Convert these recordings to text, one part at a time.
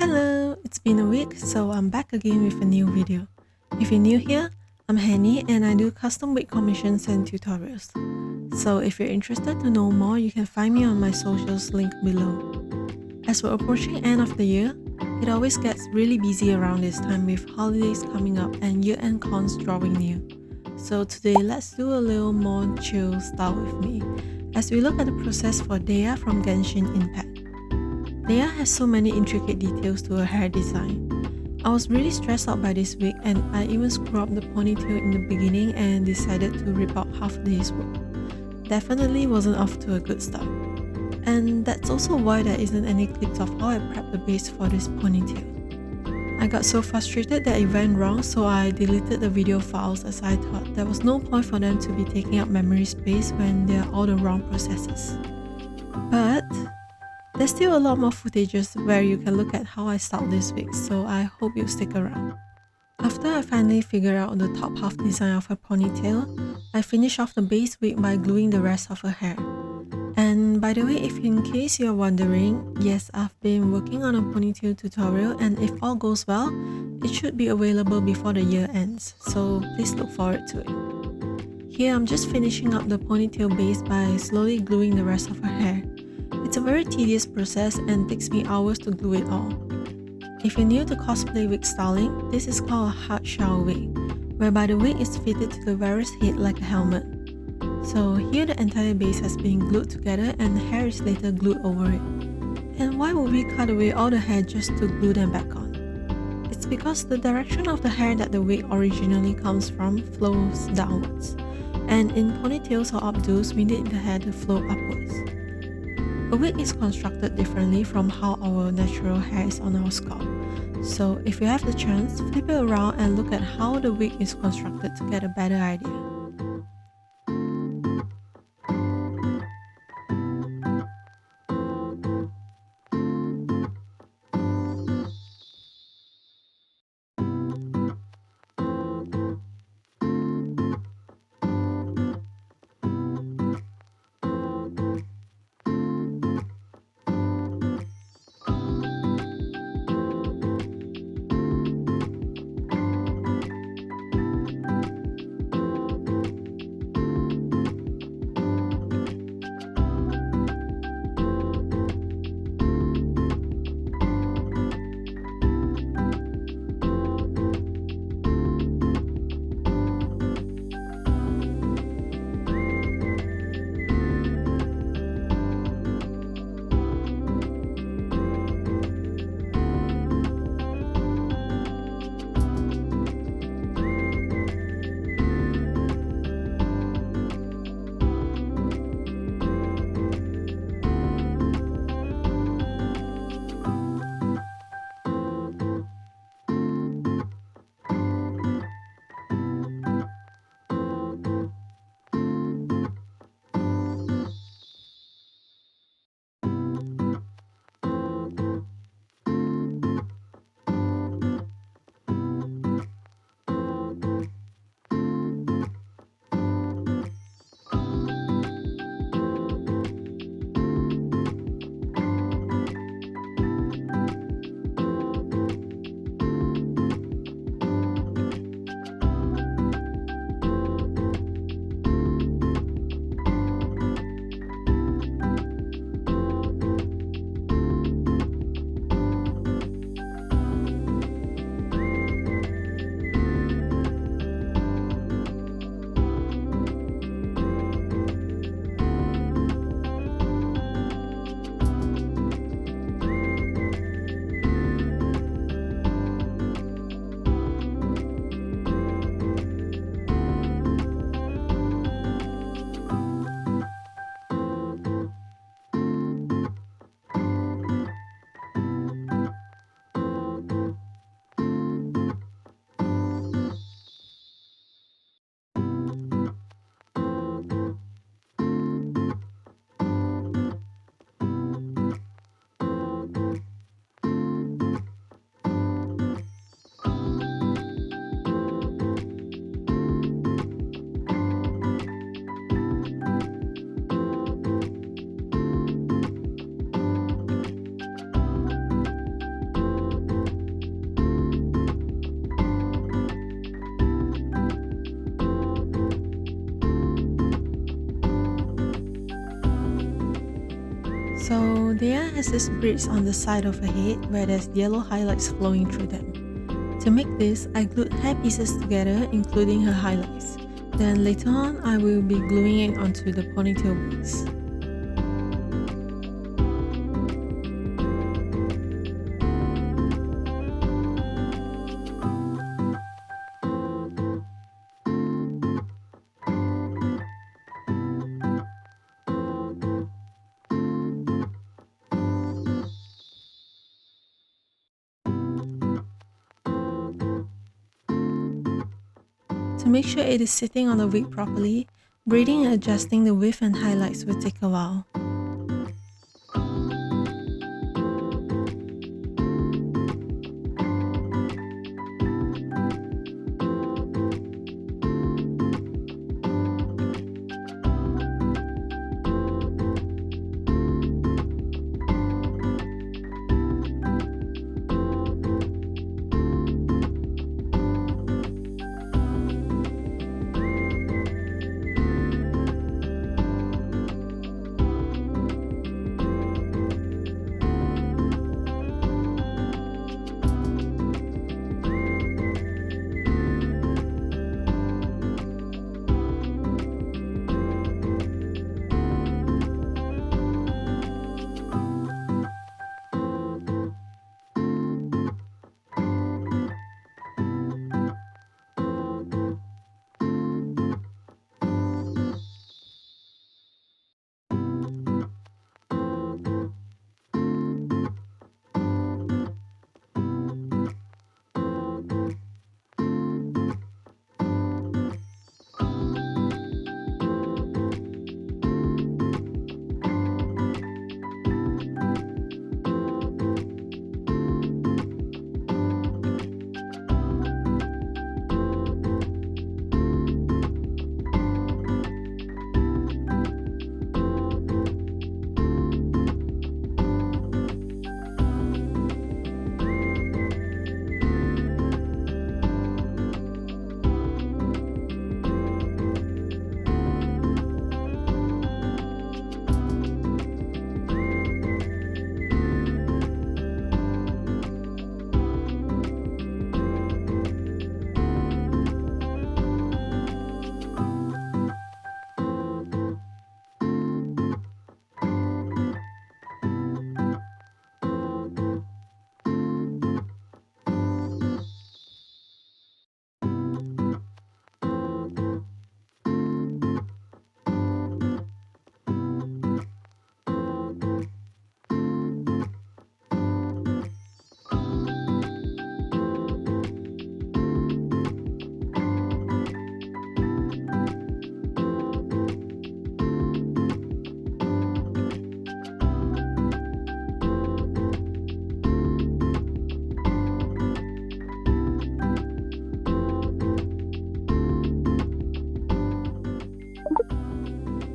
Hello, it's been a week, so I'm back again with a new video. If you're new here, I'm Henny and I do custom wig commissions and tutorials. So if you're interested to know more, you can find me on my socials linked below. As we're approaching end of the year, it always gets really busy around this time with holidays coming up and year-end cons drawing near. So today let's do a little more chill style with me as we look at the process for Dehya from Genshin Impact. Dehya has so many intricate details to her hair design. I was really stressed out by this wig and I even screwed up the ponytail in the beginning and decided to rip out half a day's work. Definitely wasn't off to a good start. And that's also why there isn't any clips of how I prepped the base for this ponytail. I got so frustrated that it went wrong, so I deleted the video files as I thought there was no point for them to be taking up memory space when they're all the wrong processes. But there's still a lot more footages where you can look at how I styled this wig, so I hope you stick around. After I finally figured out the top half design of her ponytail, I finished off the base wig by gluing the rest of her hair. And by the way, if in case you're wondering, yes, I've been working on a ponytail tutorial and if all goes well, it should be available before the year ends, so please look forward to it. Here I'm just finishing up the ponytail base by slowly gluing the rest of her hair. It's a very tedious process and takes me hours to glue it all. If you're new to cosplay wig styling, this is called a hard shell wig, whereby the wig is fitted to the wearer's head like a helmet. So here the entire base has been glued together and the hair is later glued over it. And why would we cut away all the hair just to glue them back on? It's because the direction of the hair that the wig originally comes from flows downwards. And in ponytails or updos, we need the hair to flow upwards. A wig is constructed differently from how our natural hair is on our scalp. So if you have the chance, flip it around and look at how the wig is constructed to get a better idea. dehya has these braids on the side of her head where there's yellow highlights flowing through them. To make this, I glued hair pieces together, including her highlights. Then later on, I will be gluing it onto the ponytail wigs. To make sure it is sitting on the wig properly, braiding and adjusting the width and highlights will take a while.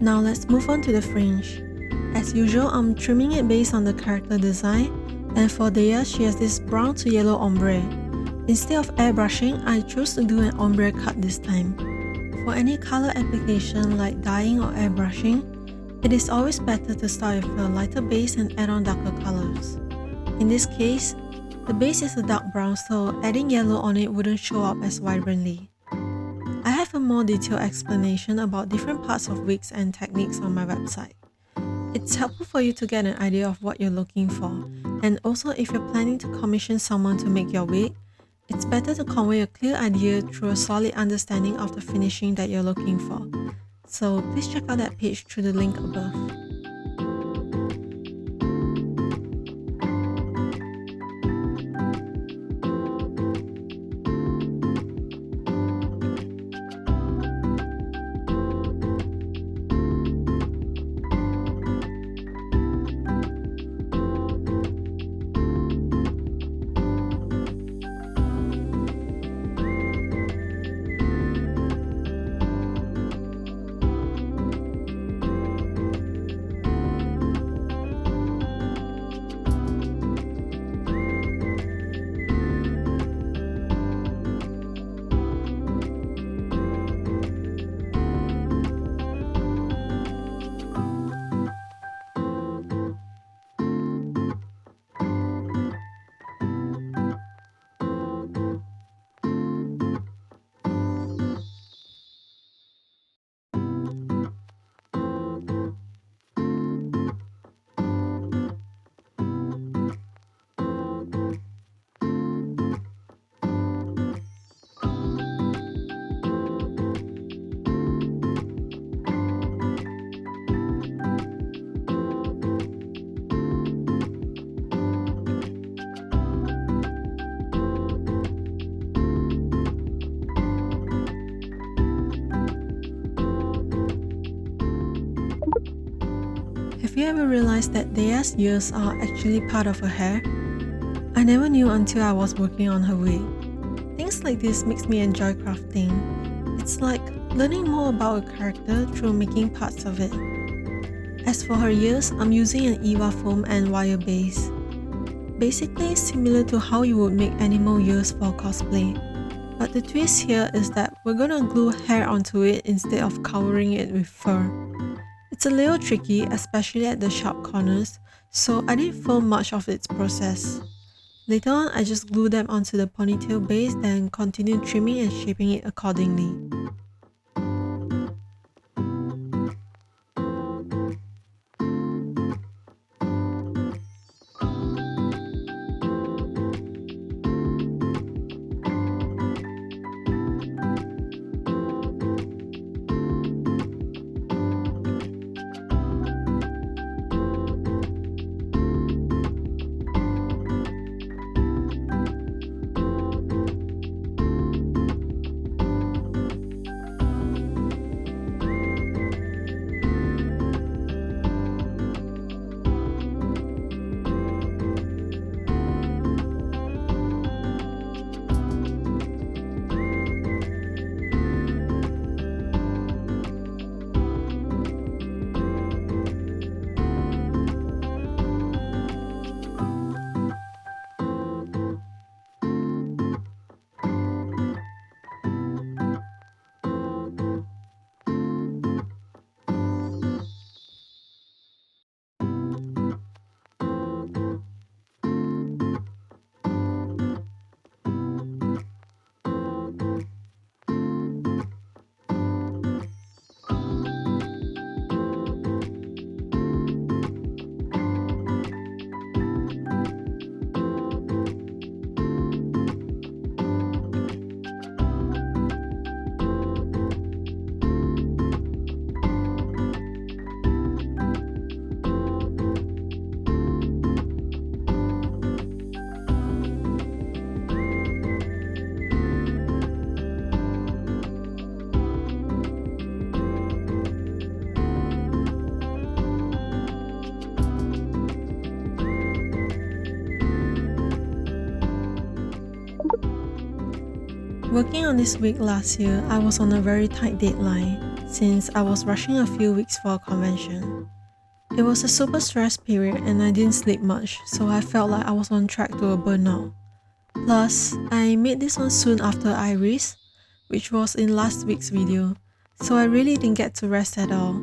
Now let's move on to the fringe. As usual, I'm trimming it based on the character design, and for dehya, she has this brown to yellow ombre. Instead of airbrushing, I chose to do an ombre cut this time. For any color application like dyeing or airbrushing, it is always better to start with a lighter base and add on darker colors. In this case, the base is a dark brown, so adding yellow on it wouldn't show up as vibrantly. I have a more detailed explanation about different parts of wigs and techniques on my website. It's helpful for you to get an idea of what you're looking for, and also if you're planning to commission someone to make your wig, it's better to convey a clear idea through a solid understanding of the finishing that you're looking for. So please check out that page through the link above. you ever realize that Dehya's ears are actually part of her hair? I never knew until I was working on her wig. Things like this makes me enjoy crafting. It's like learning more about a character through making parts of it. As for her ears, I'm using an EVA foam and wire base. Basically similar to how you would make animal ears for cosplay. But the twist here is that we're gonna glue hair onto it instead of covering it with fur. It's a little tricky, especially at the sharp corners, so I didn't film much of its process. Later on, I just glued them onto the ponytail base, then continued trimming and shaping it accordingly. Working on this wig last year, I was on a very tight deadline since I was rushing a few weeks for a convention. It was a super stressed period and I didn't sleep much, so I felt like I was on track to a burnout. Plus, I made this one soon after Iris, which was in last week's video, so I really didn't get to rest at all.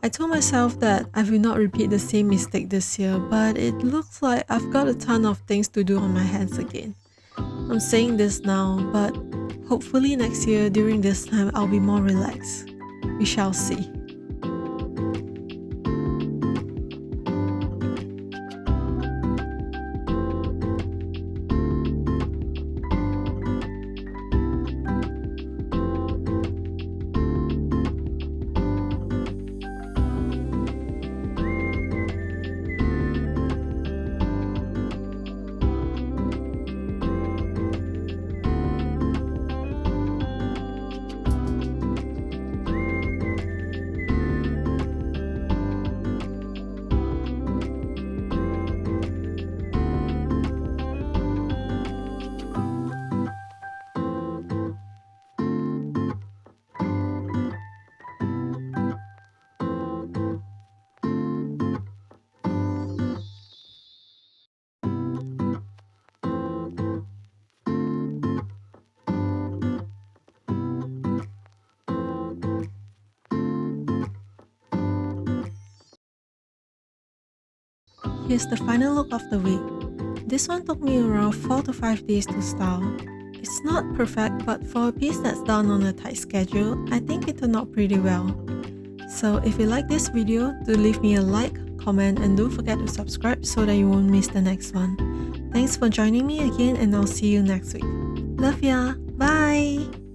I told myself that I will not repeat the same mistake this year, but it looks like I've got a ton of things to do on my hands again. I'm saying this now, but hopefully next year during this time I'll be more relaxed. We shall see. Here's the final look of the wig. This one took me around 4 to 5 days to style. It's not perfect, but for a piece that's done on a tight schedule, I think it turned out pretty well. So if you like this video, do leave me a like, comment, and don't forget to subscribe so that you won't miss the next one. Thanks for joining me again and I'll see you next week. Love ya! Bye!